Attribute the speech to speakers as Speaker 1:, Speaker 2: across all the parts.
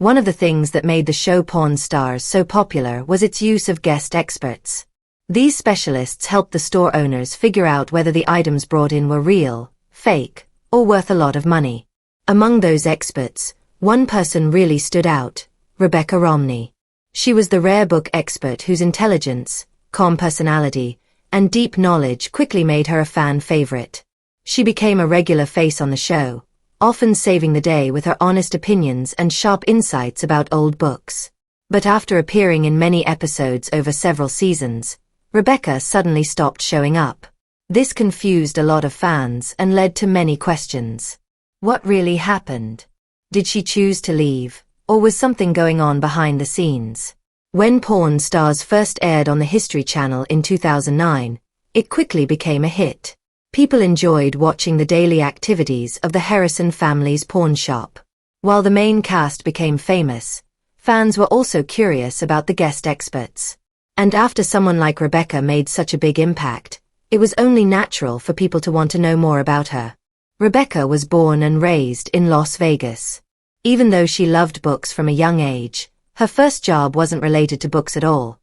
Speaker 1: One of the things that made the show Pawn Stars so popular was its use of guest experts. These specialists helped the store owners figure out whether the items brought in were real, fake, or worth a lot of money. Among those experts, one person really stood out: Rebecca Romney. She was the rare book expert whose intelligence, calm personality, and deep knowledge quickly made her a fan favorite. She became a regular face on the show, often saving the day with her honest opinions and sharp insights about old books. But after appearing in many episodes over several seasons, Rebecca suddenly stopped showing up. This confused a lot of fans and led to many questions. What really happened? Did she choose to leave, or was something going on behind the scenes? When Pawn Stars first aired on the History Channel in 2009, it quickly became a hit. People enjoyed watching the daily activities of the Harrison family's pawn shop. While the main cast became famous, fans were also curious about the guest experts. And after someone like Rebecca made such a big impact, it was only natural for people to want to know more about her. Rebecca was born and raised in Las Vegas. Even though she loved books from a young age, her first job wasn't related to books at all.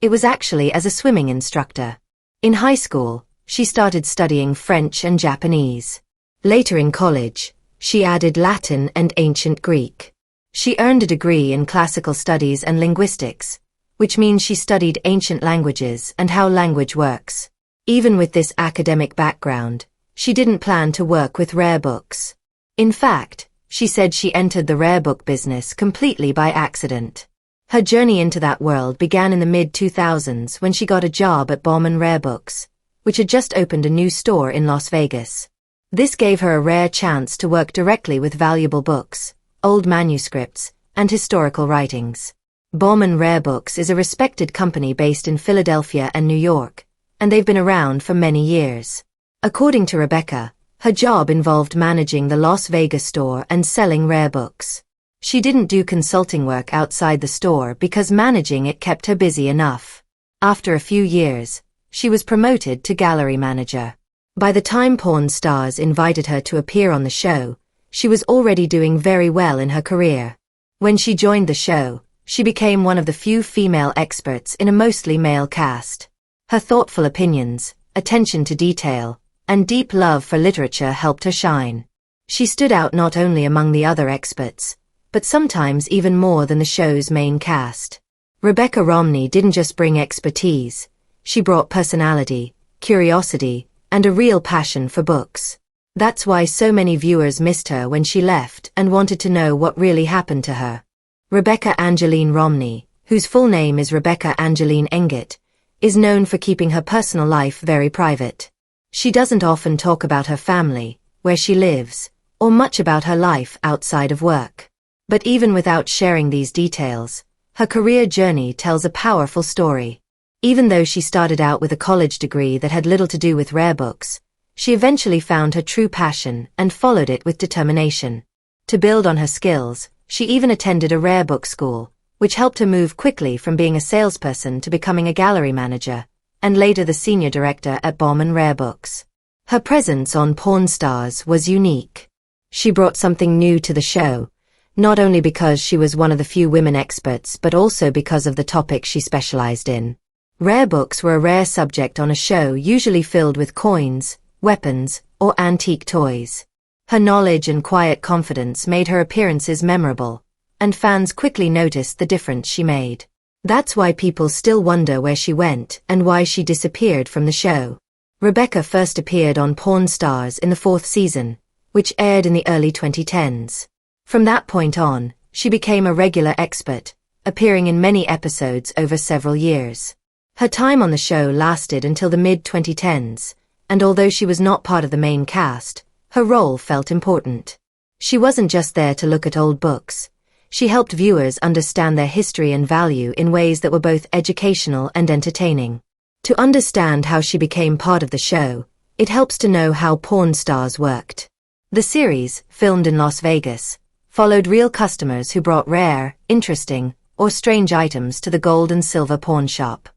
Speaker 1: It was actually as a swimming instructor. In high school, she started studying French and Japanese. Later in college, she added Latin and ancient Greek. She earned a degree in classical studies and linguistics, which means she studied ancient languages and how language works. Even with this academic background, she didn't plan to work with rare books. In fact, she said she entered the rare book business completely by accident. Her journey into that world began in the mid-2000s when she got a job at Bauman Rare Books, which had just opened a new store in Las Vegas. This gave her a rare chance to work directly with valuable books, old manuscripts, and historical writings. Bauman Rare Books is a respected company based in Philadelphia and New York, and they've been around for many years. According to Rebecca, her job involved managing the Las Vegas store and selling rare books. She didn't do consulting work outside the store because managing it kept her busy enough. After a few years, she was promoted to gallery manager. By the time Pawn Stars invited her to appear on the show, she was already doing very well in her career. When she joined the show, she became one of the few female experts in a mostly male cast. Her thoughtful opinions, attention to detail, and deep love for literature helped her shine. She stood out not only among the other experts, but sometimes even more than the show's main cast. Rebecca Romney didn't just bring expertise, she brought personality, curiosity, and a real passion for books. That's why so many viewers missed her when she left and wanted to know what really happened to her. Rebecca Angeline Romney, whose full name is Rebecca Angeline Engett, is known for keeping her personal life very private. She doesn't often talk about her family, where she lives, or much about her life outside of work. But even without sharing these details, her career journey tells a powerful story. Even though she started out with a college degree that had little to do with rare books, she eventually found her true passion and followed it with determination. To build on her skills, she even attended a rare book school, which helped her move quickly from being a salesperson to becoming a gallery manager, and later the senior director at Bauman Rare Books. Her presence on Pawn Stars was unique. She brought something new to the show, not only because she was one of the few women experts but also because of the topic she specialized in. Rare books were a rare subject on a show usually filled with coins, weapons, or antique toys. Her knowledge and quiet confidence made her appearances memorable, and fans quickly noticed the difference she made. That's why people still wonder where she went and why she disappeared from the show. Rebecca first appeared on Pawn Stars in the 4th season, which aired in the early 2010s. From that point on, she became a regular expert, appearing in many episodes over several years. Her time on the show lasted until the mid-2010s, and although she was not part of the main cast, her role felt important. She wasn't just there to look at old books. She helped viewers understand their history and value in ways that were both educational and entertaining. To understand how she became part of the show, it helps to know how Pawn Stars worked. The series, filmed in Las Vegas, followed real customers who brought rare, interesting, or strange items to the gold and silver pawn shop.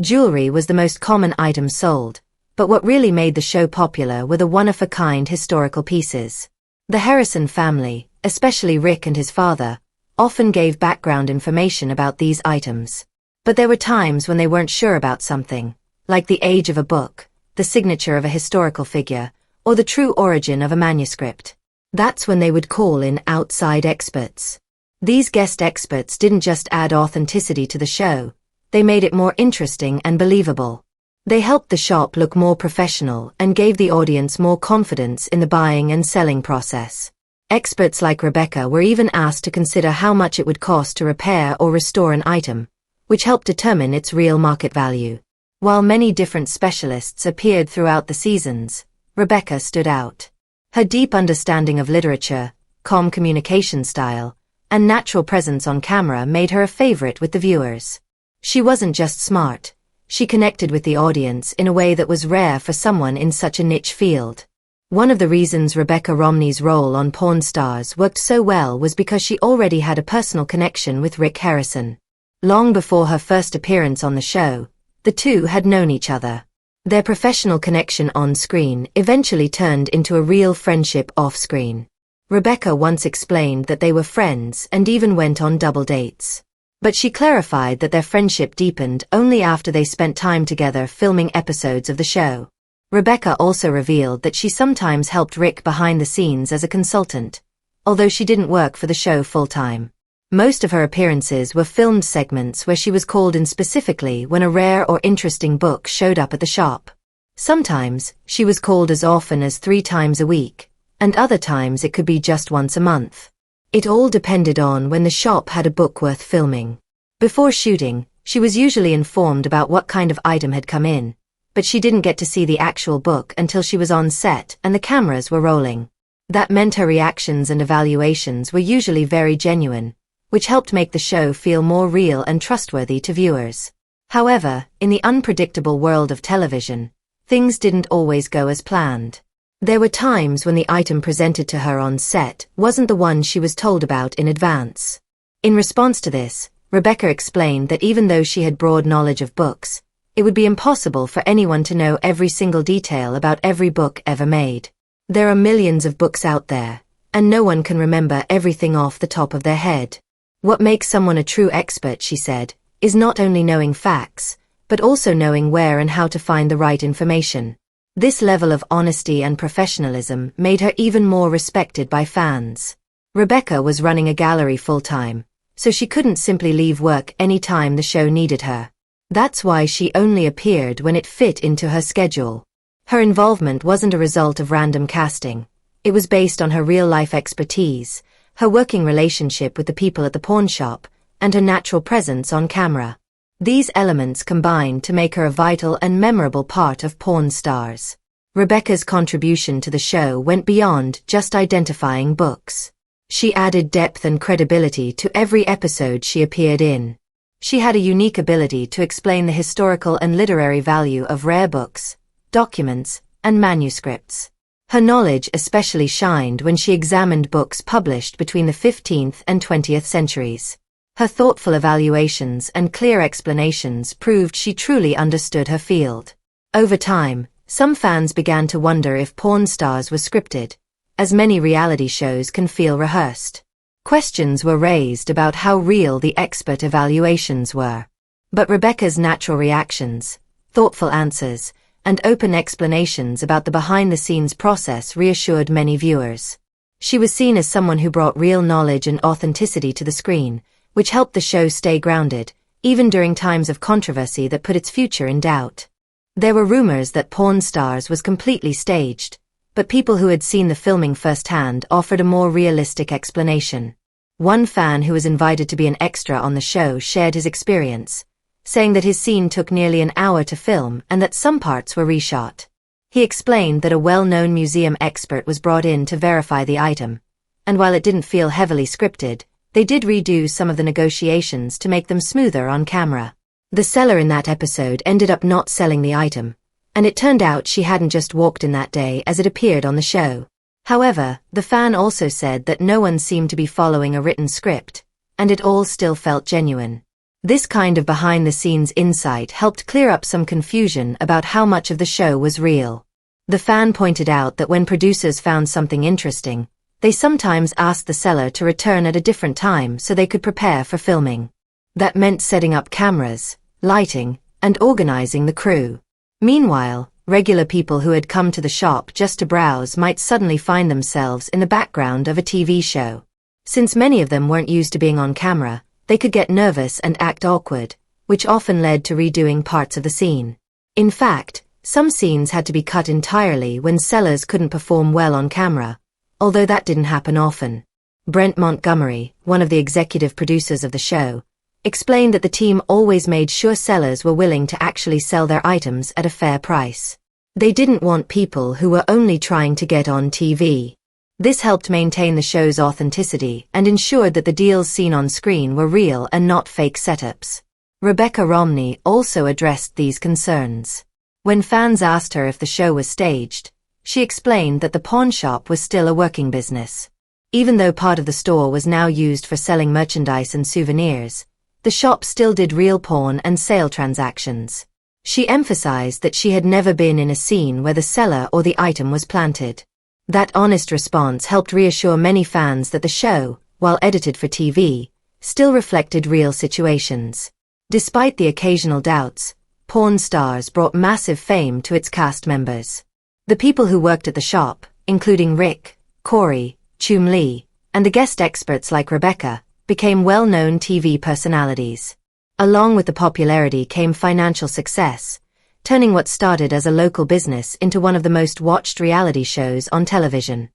Speaker 1: Jewelry was the most common item sold, but what really made the show popular were the one-of-a-kind historical pieces. The Harrison family, especially Rick and his father, often gave background information about these items. But there were times when they weren't sure about something, like the age of a book, the signature of a historical figure, or the true origin of a manuscript. That's when they would call in outside experts. These guest experts didn't just add authenticity to the show, they made it more interesting and believable. They helped the shop look more professional and gave the audience more confidence in the buying and selling process. Experts like Rebecca were even asked to consider how much it would cost to repair or restore an item, which helped determine its real market value. While many different specialists appeared throughout the seasons, Rebecca stood out. Her deep understanding of literature, calm communication style, and natural presence on camera made her a favorite with the viewers. She wasn't just smart, she connected with the audience in a way that was rare for someone in such a niche field. One of the reasons Rebecca Romney's role on Pawn Stars worked so well was because she already had a personal connection with Rick Harrison. Long before her first appearance on the show, the two had known each other. Their professional connection on screen eventually turned into a real friendship off-screen. Rebecca once explained that they were friends and even went on double dates. But she clarified that their friendship deepened only after they spent time together filming episodes of the show. Rebecca also revealed that she sometimes helped Rick behind the scenes as a consultant, although she didn't work for the show full-time. Most of her appearances were filmed segments where she was called in specifically when a rare or interesting book showed up at the shop. Sometimes, she was called as often as 3 times a week, and other times it could be just once a month. It all depended on when the shop had a book worth filming. Before shooting, she was usually informed about what kind of item had come in, but she didn't get to see the actual book until she was on set and the cameras were rolling. That meant her reactions and evaluations were usually very genuine, which helped make the show feel more real and trustworthy to viewers. However, in the unpredictable world of television, things didn't always go as planned. There were times when the item presented to her on set wasn't the one she was told about in advance. In response to this, Rebecca explained that even though she had broad knowledge of books, it would be impossible for anyone to know every single detail about every book ever made. There are millions of books out there, and no one can remember everything off the top of their head. What makes someone a true expert, she said, is not only knowing facts, but also knowing where and how to find the right information. This level of honesty and professionalism made her even more respected by fans. Rebecca was running a gallery full-time, so she couldn't simply leave work any time the show needed her. That's why she only appeared when it fit into her schedule. Her involvement wasn't a result of random casting. It was based on her real-life expertise, her working relationship with the people at the pawn shop, and her natural presence on camera. These elements combined to make her a vital and memorable part of Pawn Stars. Rebecca's contribution to the show went beyond just identifying books. She added depth and credibility to every episode she appeared in. She had a unique ability to explain the historical and literary value of rare books, documents, and manuscripts. Her knowledge especially shined when she examined books published between the 15th and 20th centuries. Her thoughtful evaluations and clear explanations proved she truly understood her field. Over time, some fans began to wonder if Pawn Stars was scripted, as many reality shows can feel rehearsed. Questions were raised about how real the expert evaluations were. But Rebecca's natural reactions, thoughtful answers, and open explanations about the behind-the-scenes process reassured many viewers. She was seen as someone who brought real knowledge and authenticity to the screen, which helped the show stay grounded, even during times of controversy that put its future in doubt. There were rumors that Pawn Stars was completely staged, but people who had seen the filming firsthand offered a more realistic explanation. One fan who was invited to be an extra on the show shared his experience, saying that his scene took nearly an hour to film and that some parts were reshot. He explained that a well-known museum expert was brought in to verify the item, and while it didn't feel heavily scripted, they did redo some of the negotiations to make them smoother on camera. The seller in that episode ended up not selling the item, and it turned out she hadn't just walked in that day as it appeared on the show. However, the fan also said that no one seemed to be following a written script, and it all still felt genuine. This kind of behind-the-scenes insight helped clear up some confusion about how much of the show was real. The fan pointed out that when producers found something interesting, They sometimes asked the seller to return at a different time so they could prepare for filming. That meant setting up cameras, lighting, and organizing the crew. Meanwhile, regular people who had come to the shop just to browse might suddenly find themselves in the background of a TV show. Since many of them weren't used to being on camera, they could get nervous and act awkward, which often led to redoing parts of the scene. In fact, some scenes had to be cut entirely when sellers couldn't perform well on camera, although that didn't happen often. Brent Montgomery, one of the executive producers of the show, explained that the team always made sure sellers were willing to actually sell their items at a fair price. They didn't want people who were only trying to get on TV. This helped maintain the show's authenticity and ensured that the deals seen on screen were real and not fake setups. Rebecca Romney also addressed these concerns. When fans asked her if the show was staged, she explained that the pawn shop was still a working business. Even though part of the store was now used for selling merchandise and souvenirs, the shop still did real pawn and sale transactions. She emphasized that she had never been in a scene where the seller or the item was planted. That honest response helped reassure many fans that the show, while edited for TV, still reflected real situations. Despite the occasional doubts, Pawn Stars brought massive fame to its cast members. The people who worked at the shop, including Rick, Corey, Chum Lee, and the guest experts like Rebecca, became well-known TV personalities. Along with the popularity came financial success, turning what started as a local business into one of the most watched reality shows on television.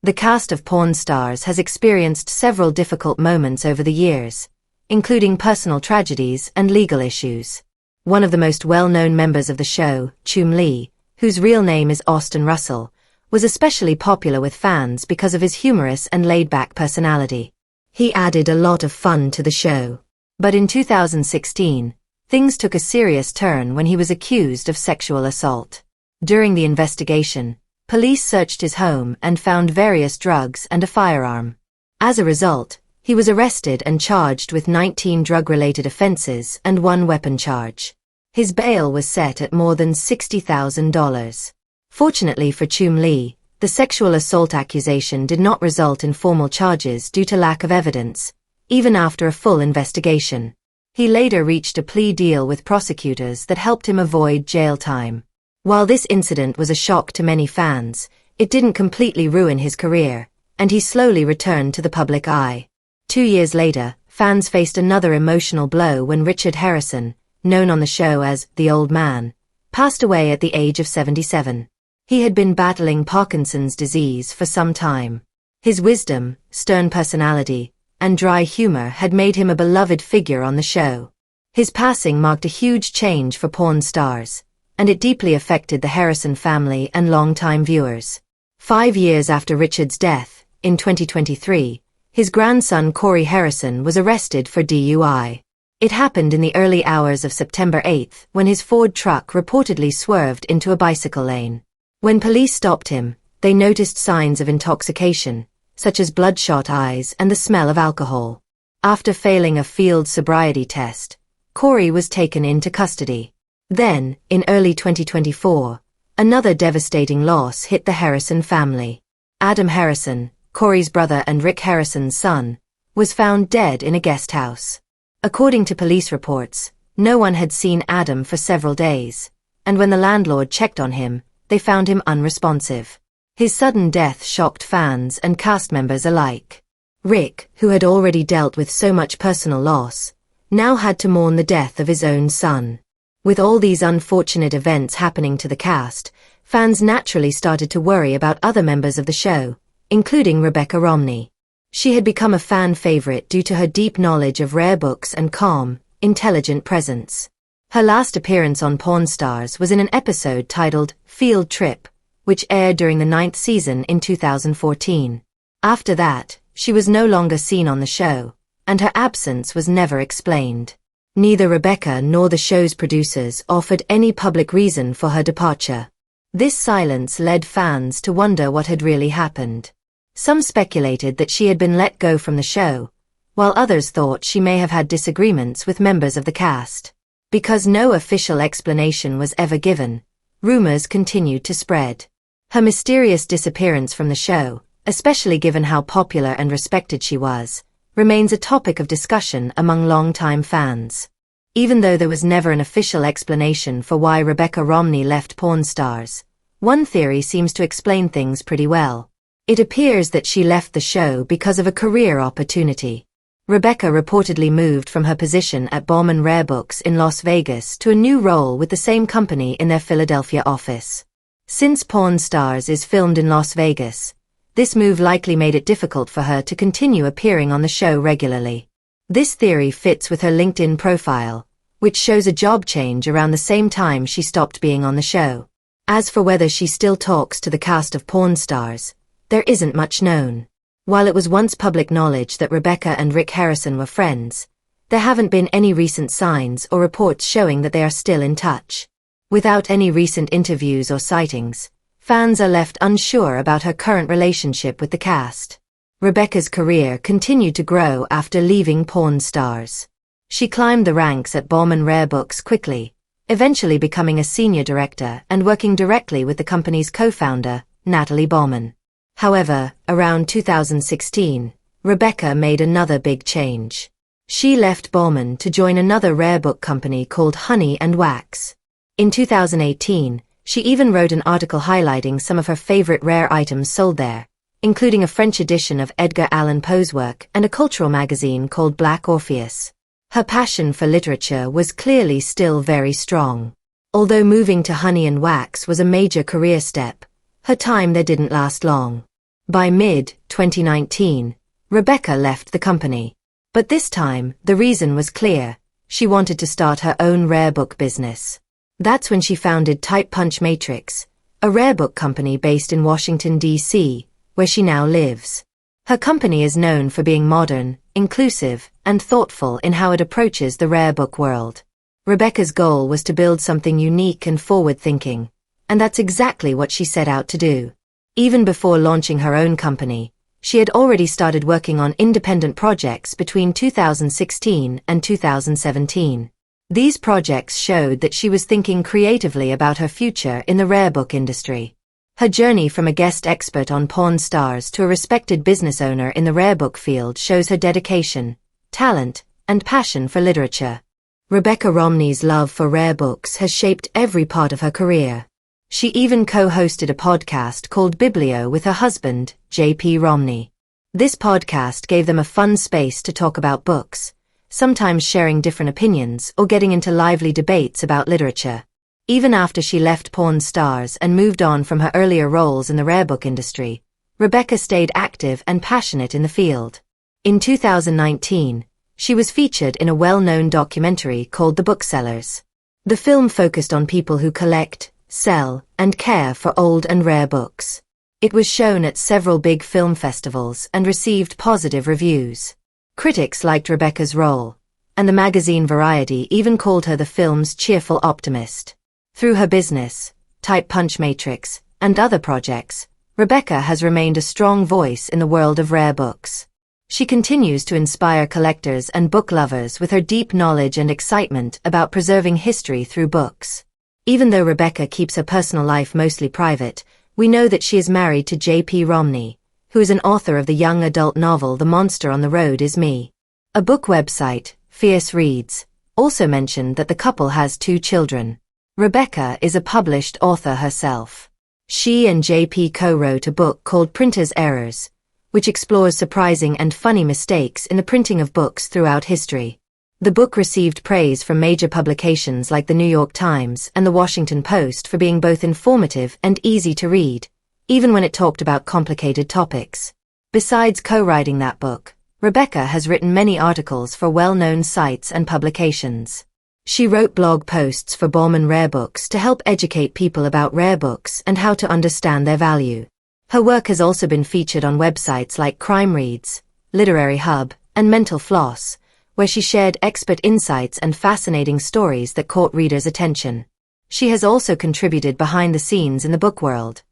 Speaker 1: The cast of Pawn Stars has experienced several difficult moments over the years, including personal tragedies and legal issues. One of the most well-known members of the show, Chum Lee, whose real name is Austin Russell, was especially popular with fans because of his humorous and laid-back personality. He added a lot of fun to the show. But in 2016, things took a serious turn when he was accused of sexual assault. During the investigation, police searched his home and found various drugs and a firearm. As a result, he was arrested and charged with 19 drug-related offenses and 1 weapon charge. His bail was set at more than $60,000. Fortunately for Chum Lee, the sexual assault accusation did not result in formal charges due to lack of evidence, even after a full investigation. He later reached a plea deal with prosecutors that helped him avoid jail time. While this incident was a shock to many fans, it didn't completely ruin his career, and he slowly returned to the public eye. 2 years later, fans faced another emotional blow when Richard Harrison, known on the show as the Old Man, passed away at the age of 77. He had been battling Parkinson's disease for some time. His wisdom, stern personality, and dry humor had made him a beloved figure on the show. His passing marked a huge change for Pawn Stars, and it deeply affected the Harrison family and longtime viewers. 5 years after Richard's death, in 2023, his grandson Corey Harrison was arrested for DUI. It happened in the early hours of September 8 when his Ford truck reportedly swerved into a bicycle lane. When police stopped him, they noticed signs of intoxication, such as bloodshot eyes and the smell of alcohol. After failing a field sobriety test, Corey was taken into custody. Then, in early 2024, another devastating loss hit the Harrison family. Adam Harrison, Corey's brother and Rick Harrison's son, was found dead in a guest house. According to police reports, no one had seen Adam for several days, and when the landlord checked on him, they found him unresponsive. His sudden death shocked fans and cast members alike. Rick, who had already dealt with so much personal loss, now had to mourn the death of his own son. With all these unfortunate events happening to the cast, fans naturally started to worry about other members of the show, including Rebecca Romney. She had become a fan favorite due to her deep knowledge of rare books and calm, intelligent presence. Her last appearance on Pawn Stars was in an episode titled Field Trip, which aired during the 9th season in 2014. After that, she was no longer seen on the show, and her absence was never explained. Neither Rebecca nor the show's producers offered any public reason for her departure. This silence led fans to wonder what had really happened. Some speculated that she had been let go from the show, while others thought she may have had disagreements with members of the cast. Because no official explanation was ever given, rumors continued to spread. Her mysterious disappearance from the show, especially given how popular and respected she was, remains a topic of discussion among longtime fans. Even though there was never an official explanation for why Rebecca Romney left Pawn Stars, one theory seems to explain things pretty well. It appears that she left the show because of a career opportunity. Rebecca reportedly moved from her position at Bauman Rare Books in Las Vegas to a new role with the same company in their Philadelphia office. Since Pawn Stars is filmed in Las Vegas, this move likely made it difficult for her to continue appearing on the show regularly. This theory fits with her LinkedIn profile, which shows a job change around the same time she stopped being on the show. As for whether she still talks to the cast of Pawn Stars, there isn't much known. While it was once public knowledge that Rebecca and Rick Harrison were friends, there haven't been any recent signs or reports showing that they are still in touch. Without any recent interviews or sightings, fans are left unsure about her current relationship with the cast. Rebecca's career continued to grow after leaving Pawn Stars. She climbed the ranks at Bauman Rare Books quickly, eventually becoming a senior director and working directly with the company's co-founder, Natalie Bauman. However, around 2016, Rebecca made another big change. She left Bauman to join another rare book company called Honey and Wax. In 2018, she even wrote an article highlighting some of her favorite rare items sold there, including a French edition of Edgar Allan Poe's work and a cultural magazine called Black Orpheus. Her passion for literature was clearly still very strong. Although moving to Honey and Wax was a major career step, her time there didn't last long. By mid-2019, Rebecca left the company. But this time, the reason was clear. She wanted to start her own rare book business. That's when she founded Type Punch Matrix, a rare book company based in Washington, D.C., where she now lives. Her company is known for being modern, inclusive, and thoughtful in how it approaches the rare book world. Rebecca's goal was to build something unique and forward-thinking, and that's exactly what she set out to do. Even before launching her own company, she had already started working on independent projects between 2016 and 2017. These projects showed that she was thinking creatively about her future in the rare book industry. Her journey from a guest expert on Pawn Stars to a respected business owner in the rare book field shows her dedication, talent, and passion for literature. Rebecca Romney's love for rare books has shaped every part of her career. She even co-hosted a podcast called Biblio with her husband, J.P. Romney. This podcast gave them a fun space to talk about books, sometimes sharing different opinions or getting into lively debates about literature. Even after she left Pawn Stars and moved on from her earlier roles in the rare book industry, Rebecca stayed active and passionate in the field. In 2019, she was featured in a well-known documentary called The Booksellers. The film focused on people who collect, sell, and care for old and rare books. It was shown at several big film festivals and received positive reviews. Critics liked Rebecca's role, and the magazine Variety even called her the film's cheerful optimist. Through her business, Type Punch Matrix, and other projects, Rebecca has remained a strong voice in the world of rare books. She continues to inspire collectors and book lovers with her deep knowledge and excitement about preserving history through books. Even though Rebecca keeps her personal life mostly private, we know that she is married to J.P. Romney, who is an author of the young adult novel The Monster on the Road Is Me. A book website, Fierce Reads, also mentioned that the couple has 2 children. Rebecca is a published author herself. She and J.P. co-wrote a book called Printer's Errors, which explores surprising and funny mistakes in the printing of books throughout history. The book received praise from major publications like the New York Times and the Washington Post for being both informative and easy to read, even when it talked about complicated topics. Besides co-writing that book, Rebecca has written many articles for well-known sites and publications. She wrote blog posts for Bauman Rare Books to help educate people about rare books and how to understand their value. Her work has also been featured on websites like Crime Reads, Literary Hub, and Mental Floss, where she shared expert insights and fascinating stories that caught readers' attention. She has also contributed behind the scenes in the book world,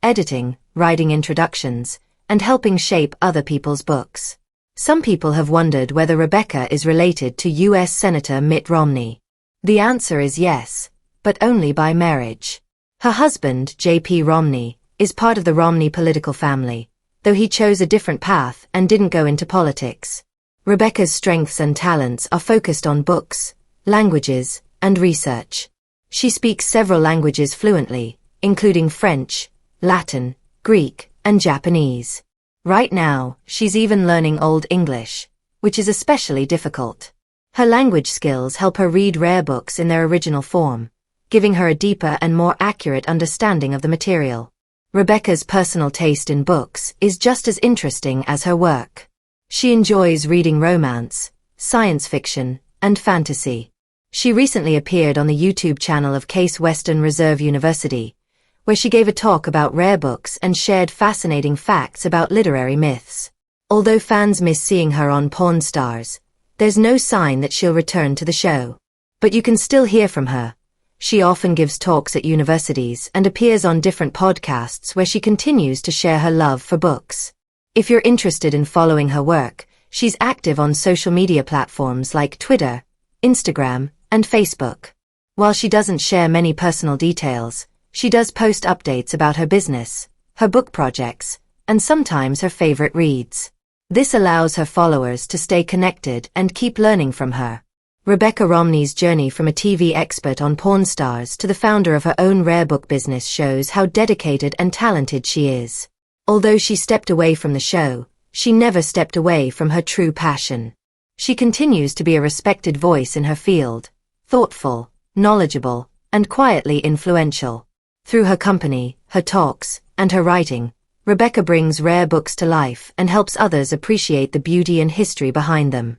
Speaker 1: editing, writing introductions, and helping shape other people's books. Some people have wondered whether Rebecca is related to U.S. Senator Mitt Romney. The answer is yes, but only by marriage. Her husband, J.P. Romney, is part of the Romney political family, though he chose a different path and didn't go into politics. Rebecca's strengths and talents are focused on books, languages, and research. She speaks several languages fluently, including French, Latin, Greek, and Japanese. Right now, she's even learning Old English, which is especially difficult. Her language skills help her read rare books in their original form, giving her a deeper and more accurate understanding of the material. Rebecca's personal taste in books is just as interesting as her work. She enjoys reading romance, science fiction, and fantasy. She recently appeared on the YouTube channel of Case Western Reserve University, where she gave a talk about rare books and shared fascinating facts about literary myths. Although fans miss seeing her on Pawn Stars, there's no sign that she'll return to the show. But you can still hear from her. She often gives talks at universities and appears on different podcasts where she continues to share her love for books. If you're interested in following her work, she's active on social media platforms like Twitter, Instagram, and Facebook. While she doesn't share many personal details, she does post updates about her business, her book projects, and sometimes her favorite reads. This allows her followers to stay connected and keep learning from her. Rebecca Romney's journey from a TV expert on Pawn Stars to the founder of her own rare book business shows how dedicated and talented she is. Although she stepped away from the show, she never stepped away from her true passion. She continues to be a respected voice in her field, thoughtful, knowledgeable, and quietly influential. Through her company, her talks, and her writing, Rebecca brings rare books to life and helps others appreciate the beauty and history behind them.